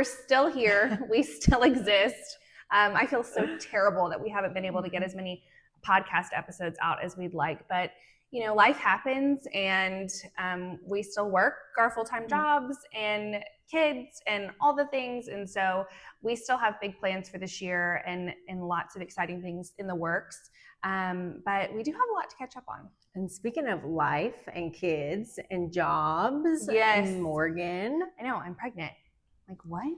we're still here. We still exist. I feel so terrible that we haven't been able to get as many podcast episodes out as we'd like, but you know, life happens, and we still work our full-time jobs and kids and all the things. And so we still have big plans for this year and lots of exciting things in the works. But we do have a lot to catch up on. And speaking of life and kids and jobs, yes, Morgan. I know, I'm pregnant. Like, what?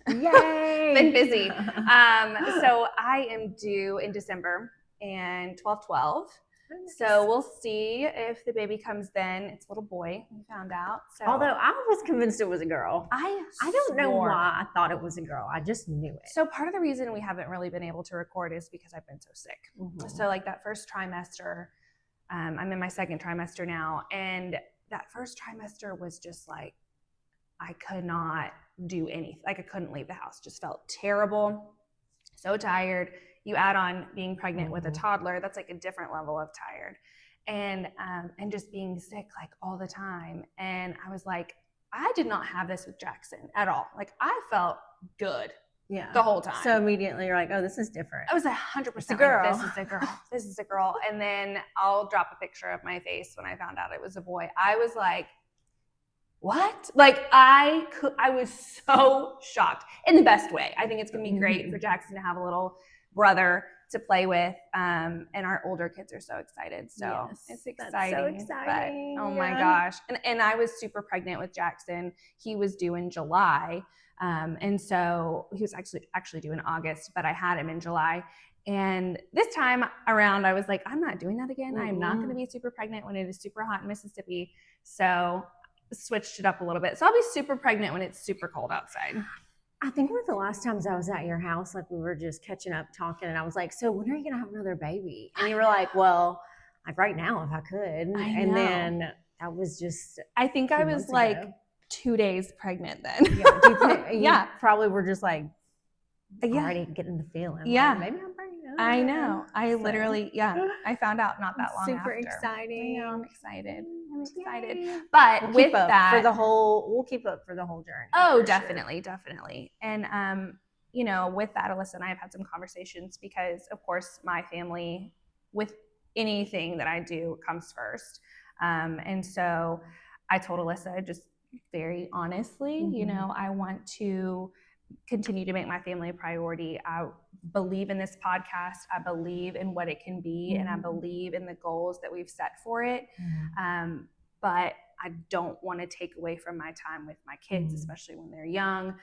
Yay! Been busy. So I am due in December and 12/12. So we'll see if the baby comes then. It's a little boy, we found out. So although I was convinced it was a girl. I don't know why I thought it was a girl. I just knew it. So part of the reason we haven't really been able to record is because I've been so sick. Mm-hmm. So like that first trimester, I'm in my second trimester now, and that first trimester was just like, I could not do anything. Like I couldn't leave the house. Just felt terrible, so tired. You add on being pregnant with a toddler, that's like a different level of tired. And just being sick like all the time. And I was like, I did not have this with Jackson at all. Like I felt good the whole time. So immediately you're like, oh, this is different. I was 100% a girl. Like, this is a girl. This is a girl. And then I'll drop a picture of my face when I found out it was a boy. I was like, what? Like I was so shocked in the best way. I think it's going to be great for Jackson to have a little brother to play with, and our older kids are so excited. So it's exciting. That's so exciting. But, oh my gosh. And I was super pregnant with Jackson. He was due in July. And so he was actually due in August, but I had him in July. And this time around, I was like, I'm not doing that again. I'm not going to be super pregnant when it is super hot in Mississippi. So switched it up a little bit. So I'll be super pregnant when it's super cold outside. I think one of the last times I was at your house, like we were just catching up talking, and I was like, so when are you going to have another baby? And you were like, well, like right now if I could. And then that was just I think I was like ago. 2 days pregnant then. You probably were just like already getting the feeling. Yeah. Like, maybe I'm pregnant. I know. I literally, I found out not that long super after. Exciting. I know, I'm excited. Yay. But we'll with that, we'll keep up for the whole journey. Oh, definitely. And you know, with that, Alyssa and I have had some conversations because, of course, my family, with anything that I do, comes first. And so I told Alyssa just very honestly, you know, I want to continue to make my family a priority. I believe in this podcast. I believe in what it can be, and I believe in the goals that we've set for it. But I don't want to take away from my time with my kids, especially when they're young.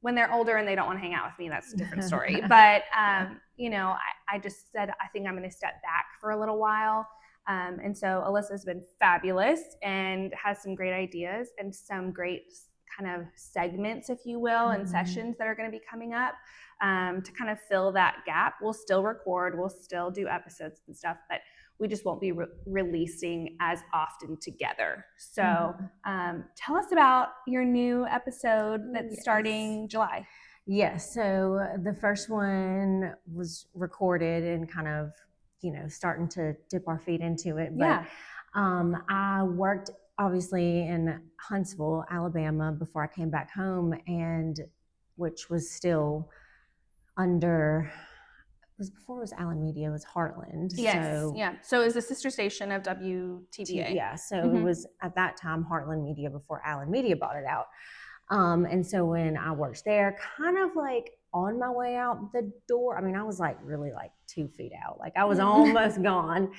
When they're older and they don't want to hang out with me, that's a different story. But, you know, I just said, I think I'm going to step back for a little while. And so Alyssa's been fabulous and has some great ideas and some great kind of segments, if you will, and sessions that are going to be coming up to kind of fill that gap. We'll still record, we'll still do episodes and stuff, but we just won't be releasing as often together. So tell us about your new episode that's starting July. Yes. So the first one was recorded and kind of, you know, starting to dip our feet into it. But I worked obviously in Huntsville, Alabama before I came back home, and which was still under, it was before it was Allen Media, it was Heartland. Yes. So it was a sister station of WTBA. Yeah. So it was at that time Heartland Media before Allen Media bought it out. And so when I worked there, kind of like on my way out the door, I mean, I was like really like 2 feet out, like I was almost gone.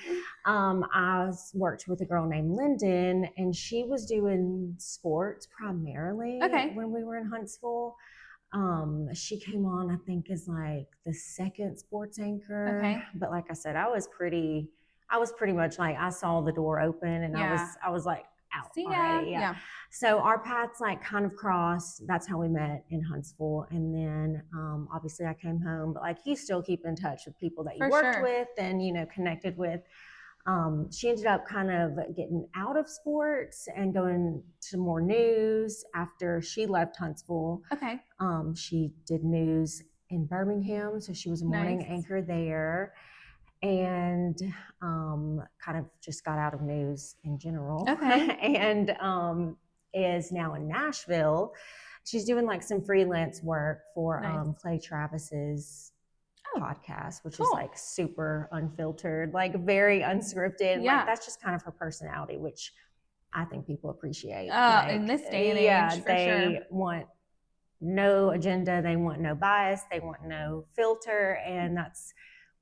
I worked with a girl named Lyndon, and she was doing sports primarily when we were in Huntsville. She came on, I think, as like the second sports anchor. But like I said, I was pretty much like, I saw the door open and I was like out already. Yeah. So our paths like kind of crossed. That's how we met in Huntsville. And then obviously I came home, but like you still keep in touch with people that you worked with and, you know, connected with. She ended up kind of getting out of sports and going to more news after she left Huntsville. She did news in Birmingham, so she was a morning anchor there, and kind of just got out of news in general. And is now in Nashville She's doing like some freelance work for Nice. Clay Travis's podcast, which cool. is like super unfiltered, like very unscripted. Yeah. Like that's just kind of her personality, which I think people appreciate. In this day and age, for they sure. want no agenda, they want no bias, they want no filter, and that's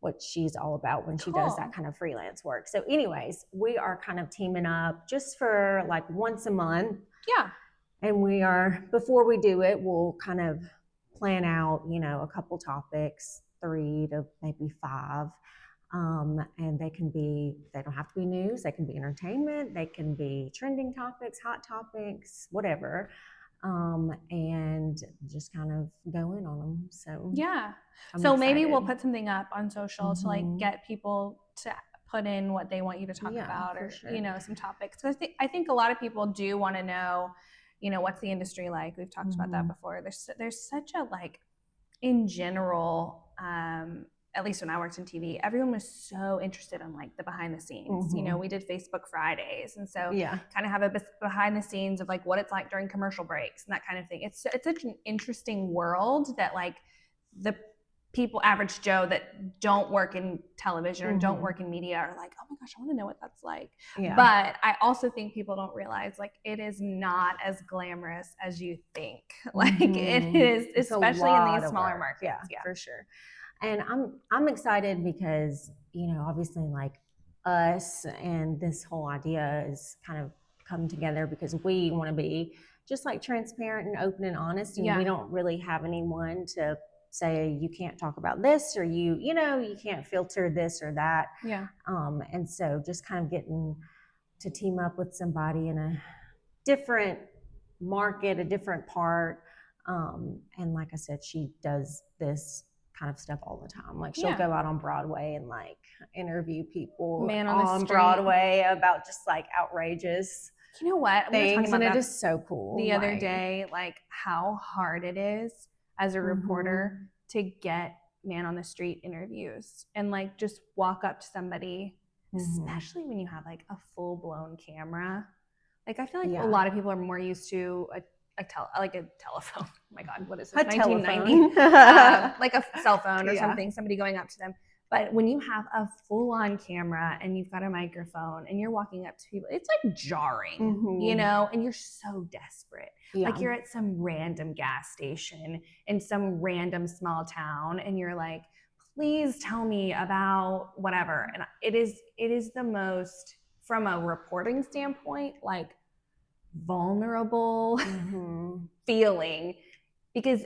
what she's all about when she does that kind of freelance work. So anyways, we are kind of teaming up just for like once a month. Yeah. And we are, before we do it, we'll kind of plan out, you know, a couple topics, 3 to maybe 5. And they don't have to be news, they can be entertainment, they can be trending topics, hot topics, whatever. And just kind of go in on them. So yeah. I'm so excited. Maybe we'll put something up on social to like get people to put in what they want you to talk about, or sure. You know, some topics. Because I think a lot of people do want to know, you know, what's the industry like. We've talked about that before. There's such a, like, in general, at least when I worked in TV, everyone was so interested in like the behind the scenes. You know, we did Facebook Fridays, and so kind of have a behind the scenes of like what it's like during commercial breaks and that kind of thing. It's such an interesting world that like the people, average Joe, that don't work in television or don't work in media are like, oh my gosh, I want to know what that's like. But I also think people don't realize like it is not as glamorous as you think. Like it is, especially in these smaller markets. Yeah, for sure. And I'm excited because, you know, obviously like us and this whole idea is kind of come together because we want to be just like transparent and open and honest, and we don't really have anyone to say you can't talk about this, or you know, you can't filter this or that. And so just kind of getting to team up with somebody in a different market, a different part. And like I said, she does this kind of stuff all the time. Like she'll go out on Broadway and like interview people on Broadway about just like outrageous, you know what, things, and it is so cool. The other day, like how hard it is as a reporter to get man on the street interviews and like just walk up to somebody, especially when you have like a full blown camera. Like I feel like a lot of people are more used to a telephone. Oh my God, what is this? 1990? Like a cell phone or something, somebody going up to them. But when you have a full-on camera and you've got a microphone and you're walking up to people, it's like jarring, you know, and you're so desperate. Like you're at some random gas station in some random small town and you're like, please tell me about whatever. And it is the most, from a reporting standpoint, like vulnerable feeling, because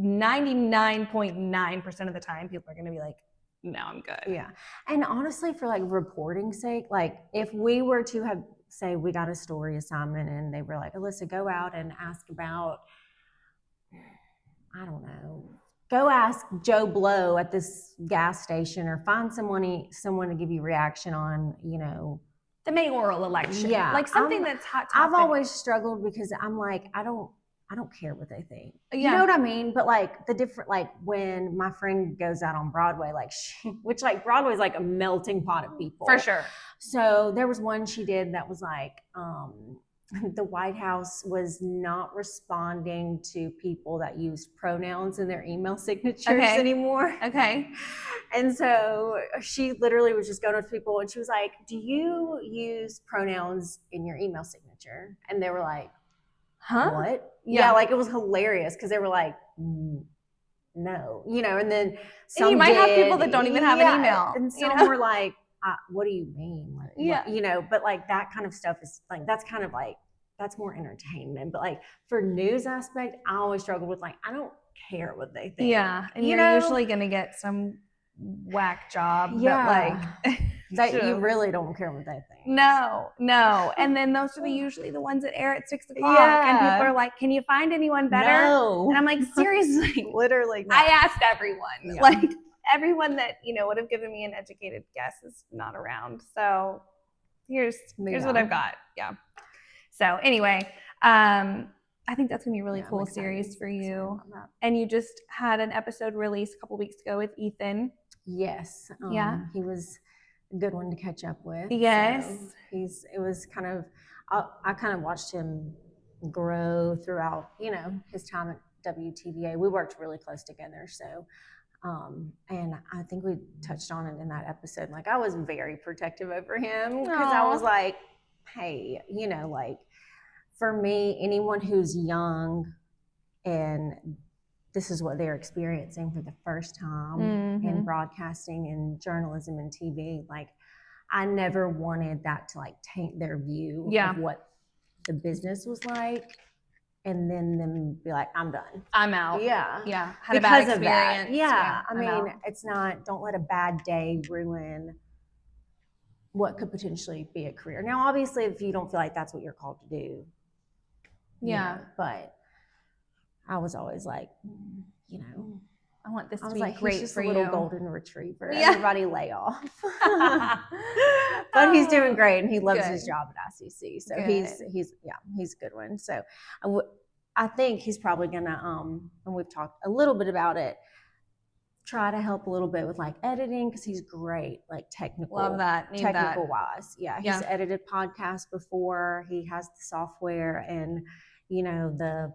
99.9% of the time people are going to be like, no, I'm good. And honestly, for like reporting sake, like if we were to have, say we got a story assignment and they were like, Alyssa, go out and ask about, I don't know, go ask Joe Blow at this gas station, or find someone to give you reaction on, you know, the mayoral election. Like something that's hot topic. I've always struggled because I'm like, I don't care what they think. You know what I mean? But like the different, like when my friend goes out on Broadway, like which like Broadway's like a melting pot of people. For sure. So there was one she did that was like, the White House was not responding to people that used pronouns in their email signatures anymore. And so she literally was just going with people and she was like, do you use pronouns in your email signature? And they were like, what? Like it was hilarious because they were like, no, you know, and then some, and you might have people that don't even have an email. And some were like, what do you mean? What, you know, but like that kind of stuff is like, that's kind of like, that's more entertainment. But like for news aspect, I always struggle with like, I don't care what they think. And you're usually going to get some whack job that like that you really don't care what they think. No. And then those are usually the ones that air at 6 o'clock and people are like, can you find anyone better? No. And I'm like, seriously? Literally not. I asked everyone. Like everyone that, you know, would have given me an educated guess is not around. So here's what I've got. So anyway, I think that's gonna be a really cool series for you. And you just had an episode released a couple weeks ago with Ethan. Yes. He was a good one to catch up with. Yes. So it was kind of, I kind of watched him grow throughout, his time at WTVA. We worked really close together. So, and I think we touched on it in that episode. Like, I was very protective over him because I was like, hey, like, for me, anyone who's young and this is what they're experiencing for the first time in broadcasting and journalism and TV, like, I never wanted that to like taint their view of what the business was like, and then them be like, I'm done, I'm out. Yeah. Had a bad experience. Yeah. I mean, it's not, don't let a bad day ruin what could potentially be a career. Now, obviously, if you don't feel like that's what you're called to do. But I was always like, I want this to be like, great he's just for a little you. Golden retriever. Everybody lay off. But he's doing great, and he loves his job at ICC. So he's a good one. So I think he's probably gonna and we've talked a little bit about it, try to help a little bit with like editing, because he's great, like technical. Love that. Need technical that. wise. He's edited podcasts before. He has the software and the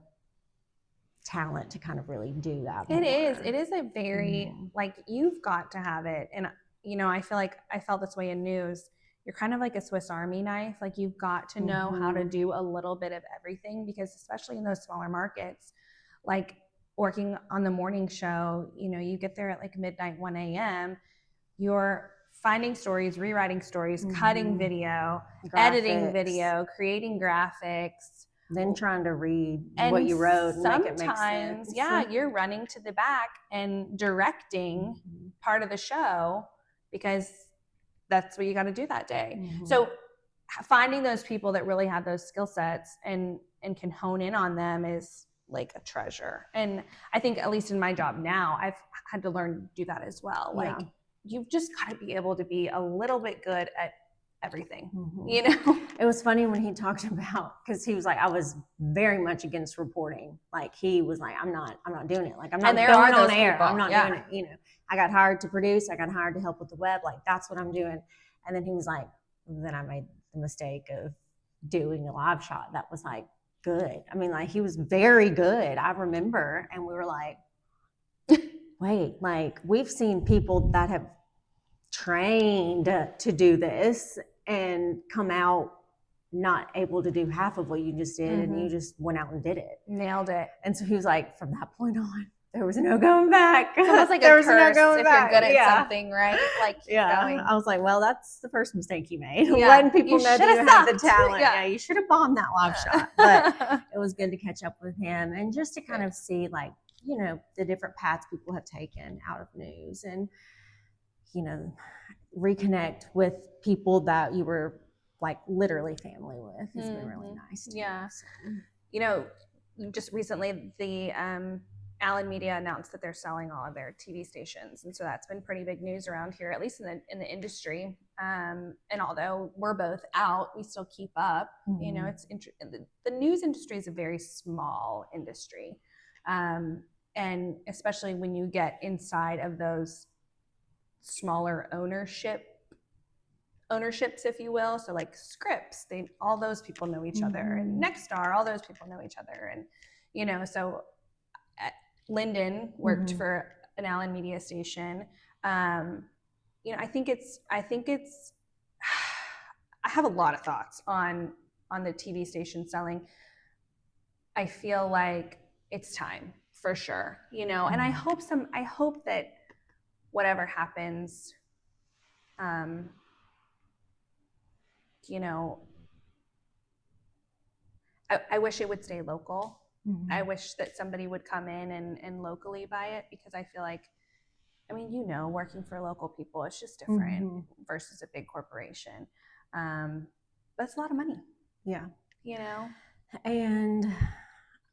talent to kind of really do that. It is a very like, you've got to have it. And I feel like I felt this way in news. You're kind of like a Swiss Army knife. Like, you've got to know how to do a little bit of everything, because especially in those smaller markets, like working on the morning show, you get there at like midnight, 1 a.m. You're finding stories, rewriting stories, cutting video, editing video, creating graphics, then trying to read what you wrote and make it make sense. You're running to the back and directing part of the show, because that's what you got to do that day. So finding those people that really have those skill sets and can hone in on them is like a treasure. And I think, at least in my job now, I've had to learn to do that as well. Like, you've just got to be able to be a little bit good at everything. It was funny when he talked about, because he was like, I was very much against reporting. Like, he was like, I'm not doing it. Like, I'm not going on air. People. I'm not doing it. I got hired to produce. I got hired to help with the web. Like, that's what I'm doing. And then he was like, then I made the mistake of doing a live shot that was like good. I mean, like, he was very good. I remember, and we were like, wait, like, we've seen people that have trained to do this and come out not able to do half of what you just did, and you just went out and did it. Nailed it. And so he was like, from that point on, there was no going back. It's almost like there a was curse no going if back. you're good at something, right? Like, keep going. I was like, well, that's the first mistake you made. Letting people know that you have the talent. You should have bombed that live shot. But it was good to catch up with him and just to kind of see, like, the different paths people have taken out of news, and reconnect with people that you were like literally family with. It's been really nice too. Just recently the Allen Media announced that they're selling all of their TV stations, and so that's been pretty big news around here, at least in the industry. And although we're both out, we still keep up. It's the news industry is a very small industry, and especially when you get inside of those smaller ownerships, if you will. So like Scripps, all those people know each other, and Nexstar, all those people know each other, and so Lyndon worked for an Allen Media station. I think it's I have a lot of thoughts on the TV station selling. I feel like it's time for sure, and I hope that whatever happens, I wish it would stay local. I wish that somebody would come in and locally buy it, because I feel like, working for local people, it's just different versus a big corporation. But it's a lot of money. Yeah. And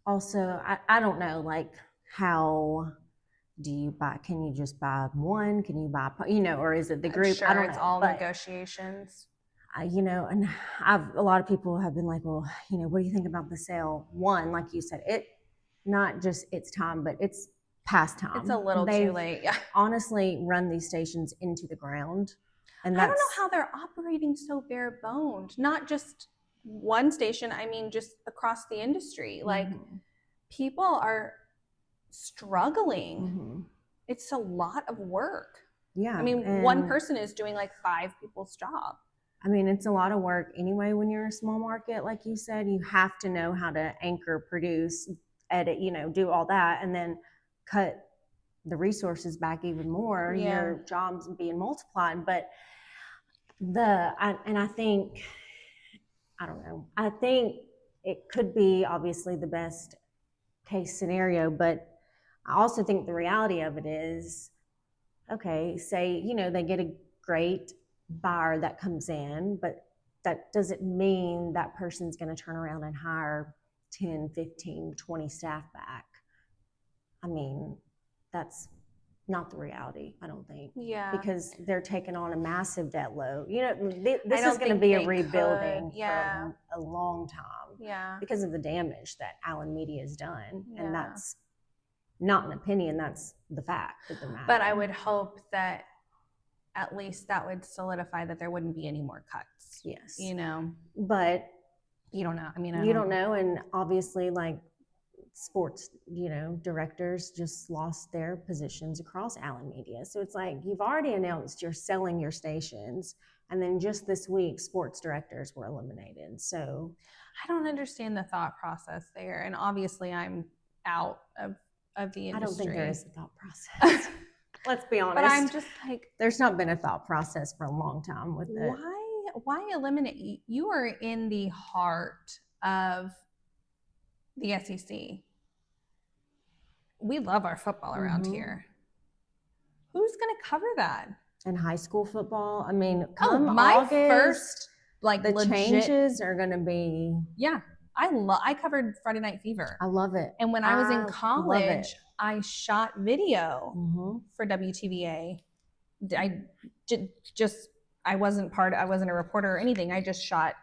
also, I don't know, like, how do you buy? Can you just buy one? Can you buy, or is it the group? Sure, I don't know. It's all negotiations. And a lot of people have been like, well, what do you think about the sale? One, like you said, it not just it's time, but it's past time. It's a little too late. Yeah. Honestly, run these stations into the ground, and I don't know how they're operating so bare boned. Not just one station, I mean just across the industry. Like people are struggling. It's a lot of work. Yeah. I mean, one person is doing like 5 people's job. I mean, it's a lot of work anyway when you're a small market. Like you said, you have to know how to anchor, produce, edit, do all that, and then cut the resources back even more. Your jobs being multiplied. But I think, I don't know, I think it could be obviously the best case scenario, but I also think the reality of it is, okay, say, they get a great buyer that comes in, but that doesn't mean that person's going to turn around and hire 10, 15, 20 staff back. I mean, that's not the reality, I don't think. Yeah. Because they're taking on a massive debt load. This is going to be a rebuilding for a long time. Yeah. Because of the damage that Allen Media has done. Yeah. And that's not an opinion, that's the fact of the matter. But I would hope that at least that would solidify that there wouldn't be any more cuts. Yes. But you don't know. I mean, you don't know. And obviously, like, sports, directors just lost their positions across Allen Media. So it's like, you've already announced you're selling your stations. And then just this week, sports directors were eliminated. So I don't understand the thought process there. And obviously I'm out of the industry. I don't think there is a thought process. Let's be honest. But I'm just like, there's not been a thought process for a long time with it. Why eliminate? You are in the heart of the SEC. We love our football around here. Who's going to cover that? And high school football, I mean, come August, first, like, the changes are going to be. Yeah. I covered Friday Night Fever. I love it. And when I was in college, I shot video for WTVA. I wasn't a reporter or anything. I just shot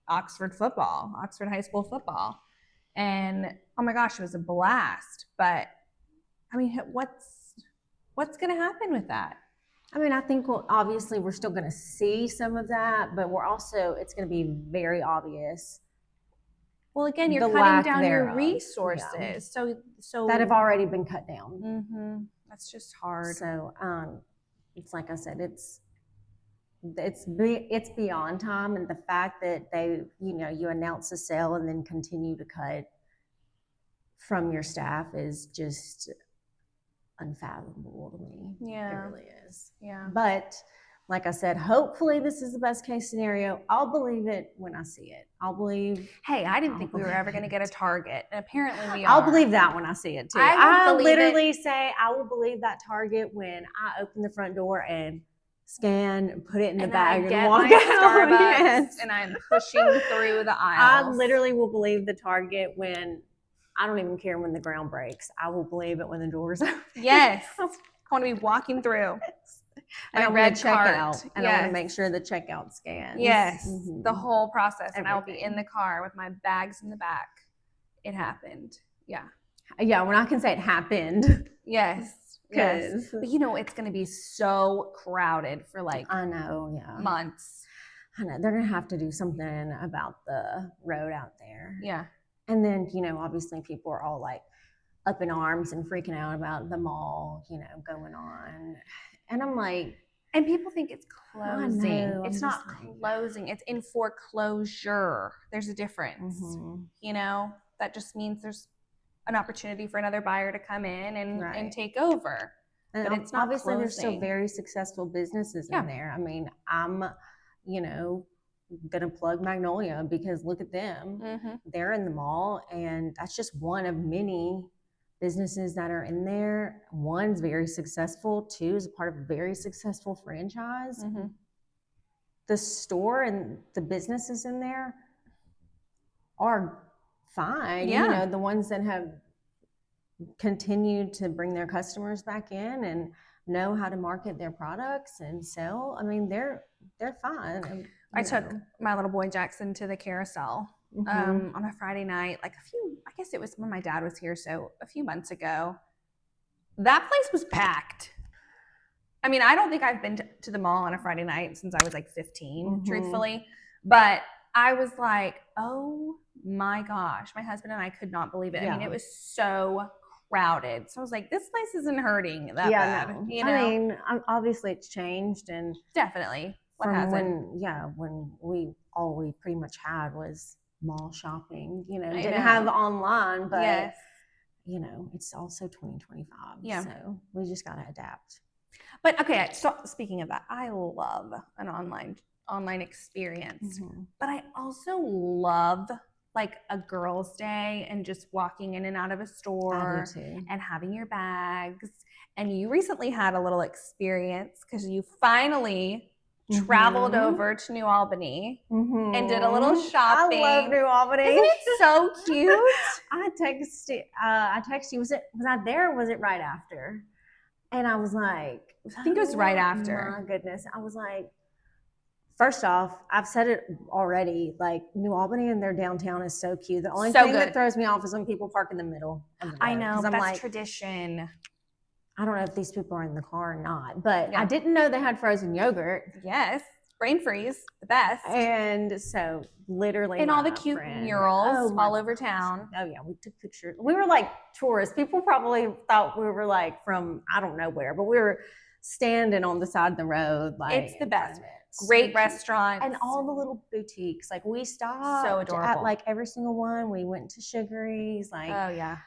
Oxford high school football. And oh my gosh, it was a blast. But I mean, what's going to happen with that? I mean, I think obviously we're still going to see some of that, but it's going to be very obvious. Well, again, you're cutting down your resources, so that have already been cut down. That's just hard. So it's like I said, it's beyond time, and the fact that you announce a sale and then continue to cut from your staff is just unfathomable to me. Yeah, it really is. Yeah, but like I said, hopefully this is the best case scenario. I'll believe it when I see it. Hey, I didn't think we were ever going to get a Target, and apparently we are. I'll believe that when I see it too. I literally say I will believe that Target when I open the front door and scan, put it in the bag, and walk out. Starbucks, and I'm pushing through the aisles. I literally will believe the Target when I don't even care when the ground breaks. I will believe it when the doors open. Yes, I want to be walking through. And I want to check out, and I want to make sure the checkout scans. Yes, the whole process. And I will be in the car with my bags in the back. It happened. Yeah. Yeah, when I can say it happened. Yes. Yes. But it's going to be so crowded for I know, yeah. months. I know. They're going to have to do something about the road out there. Yeah. And then, obviously people are all like up in arms and freaking out about the mall, going on. And I'm like, and people think it's closing. It's not closing. It's in foreclosure. There's a difference. That just means there's an opportunity for another buyer to come in and take over. And but it's not obviously closing. There's still very successful businesses in there. I mean, I'm, gonna plug Magnolia because look at them. They're in the mall, and that's just one of many businesses that are in there. One's very successful. Two is a part of a very successful franchise. The store and the businesses in there are fine. Yeah. The ones that have continued to bring their customers back in and know how to market their products and sell. I mean, they're fine. I took my little boy Jackson to the carousel on a Friday night, I guess it was when my dad was here, so a few months ago. That place was packed. I mean, I don't think I've been to the mall on a Friday night since I was like 15, truthfully. But I was like, oh my gosh. My husband and I could not believe it. I mean, it was so crowded. So I was like, this place isn't hurting that bad. No. You know? I mean, obviously it's changed, and definitely. What from hasn't? when all we pretty much had was mall shopping. You know, I didn't know. have online, but Yes. you know, it's also 2025. Yeah. So we just gotta adapt. But okay, so speaking of that, I love an online experience. But I also love like a girls' day and just walking in and out of a store and having your bags. And you recently had a little experience because you finally traveled over to New Albany and did a little shopping. I love New Albany. Isn't it so cute? I texted you. Was I there or was it right after? And I was like, I think it was right after. My goodness. I was like, first off, I've said it already, like New Albany and their downtown is so cute. The only thing that throws me off is when people park in the middle of the road. I know, but that's like, tradition. I don't know if these people are in the car or not, but I didn't know they had frozen yogurt. Yes. Brain freeze, the best. And so literally and all the cute murals all over town. Oh yeah, we took pictures. We were like tourists. People probably thought we were like from I don't know where, but we were standing on the side of the road. Like it's the best. Great restaurants. And all the little boutiques. Like we stopped so adorable. At like every single one. We went to Sugary's. Like oh yeah.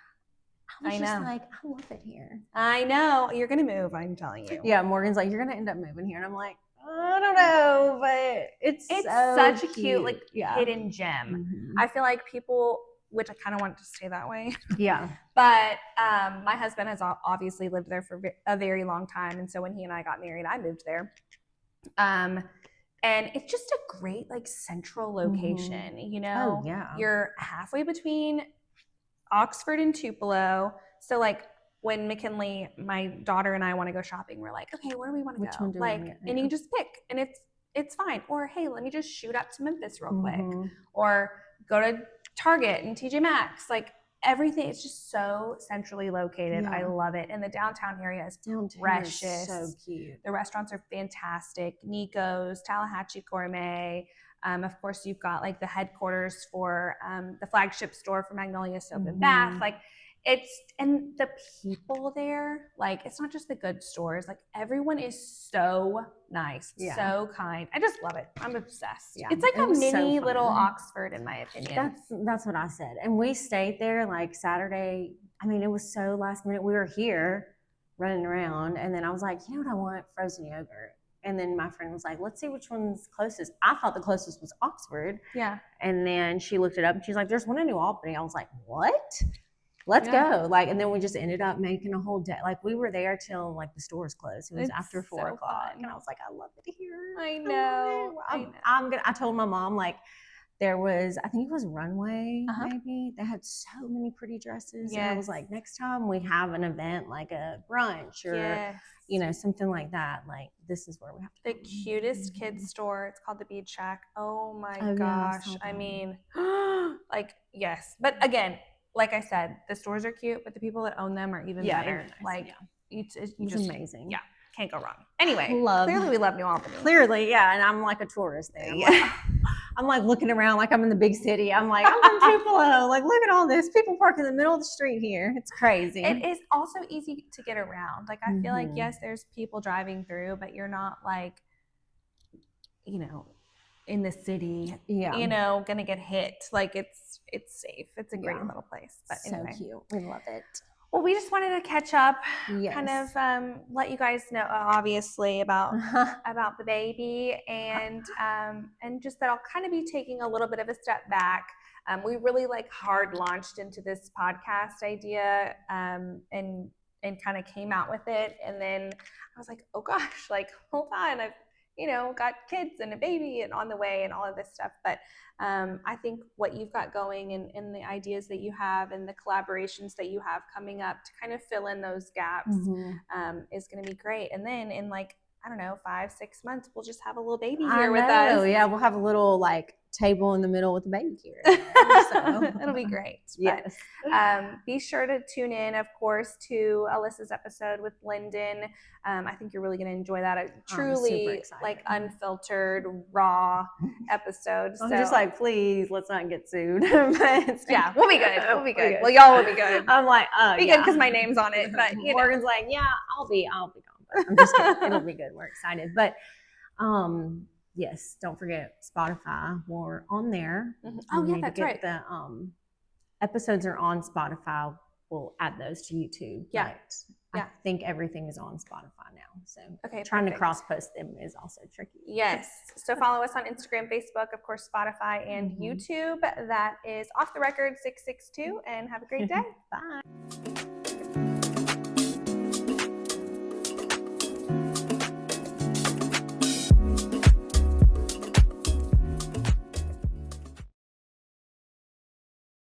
I was just like, I love it here. I know. You're gonna move, I'm telling you. Yeah, Morgan's like, you're gonna end up moving here. And I'm like, I don't know, but it's so such a cute like hidden gem. I feel like people, which I kind of want to stay that way. Yeah. But my husband has obviously lived there for a very long time. And so when he and I got married, I moved there. And it's just a great like central location, you know? Oh, yeah. You're halfway between Oxford and Tupelo. So like when McKinley, my daughter and I want to go shopping, we're like, okay, where do we want to go? Like, and you just pick, and it's fine. Or hey, let me just shoot up to Memphis real quick, or go to Target and TJ Maxx. Like everything, it's just so centrally located. I love it, and the downtown area is precious. So cute. The restaurants are fantastic. Nico's, Tallahatchie Gourmet. Of course, you've got like the headquarters for the flagship store for Magnolia Soap and Bath. Like and the people there, like it's not just the good stores. Like everyone is so nice, so kind. I just love it. I'm obsessed. Yeah, it's like a mini little Oxford, in my opinion. That's what I said. And we stayed there like Saturday. I mean, it was so last minute. We were here running around, and then I was like, you know what I want? Frozen yogurt. And then my friend was like, let's see which one's closest. I thought the closest was Oxford. Yeah. And then she looked it up and she's like, there's one in New Albany. I was like, what? Let's go. Like, and then we just ended up making a whole day. Like we were there till like the stores closed. It was after 4 o'clock. And I was like, I love it here. I know. I told my mom, like, there was, I think it was Runway, maybe. They had so many pretty dresses. Yes. And I was like, next time we have an event like a brunch or, you know, something like that, like this is where we have to go. The cutest kids store. It's called the Bead Shack. Oh my gosh. I mean, like, yes. But again, like I said, the stores are cute, but the people that own them are even better. Nice. Like, it's just amazing. Yeah. Can't go wrong. Anyway, clearly we love New Albany. Clearly, yeah. And I'm like a tourist there. I'm like looking around like I'm in the big city. I'm like, I'm from Tupelo. Like, look at all this. People park in the middle of the street here. It's crazy. It is also easy to get around. Like, I feel like, yes, there's people driving through, but you're not like, you know, in the city, you know, gonna get hit. Like, it's safe. It's a great little place. But anyway. So cute. We love it. Well, we just wanted to catch up, kind of let you guys know, obviously, about the baby, and just that I'll kind of be taking a little bit of a step back. We really like hard launched into this podcast idea, and kind of came out with it, and then I was like, oh gosh, like hold on, I've got kids and a baby and on the way and all of this stuff. But I think what you've got going and the ideas that you have and the collaborations that you have coming up to kind of fill in those gaps is going to be great. And then in like, I don't know, 5-6 months, we'll just have a little baby I here with know. us. Yeah, we'll have a little like table in the middle with the baby here. So. It'll be great. Yes. But, be sure to tune in, of course, to Alyssa's episode with Lyndon. I think you're really going to enjoy that. A truly like unfiltered, raw episode. I'm so, just like, please, let's not get sued. Yeah, we'll be good. We'll be good. Well, y'all will be good. I'm like, be good because my name's on it. But Morgan's like, yeah, I'll be gone. But I'm just kidding. It'll be good. We're excited. But yes, don't forget Spotify. We're on there. Oh yeah, that's right. The episodes are on Spotify. We'll add those to YouTube. Yeah. I think everything is on Spotify now. So trying to cross post them is also tricky. Yes. So follow us on Instagram, Facebook, of course, Spotify, and YouTube. That is Off the Record 662. And have a great day. Bye.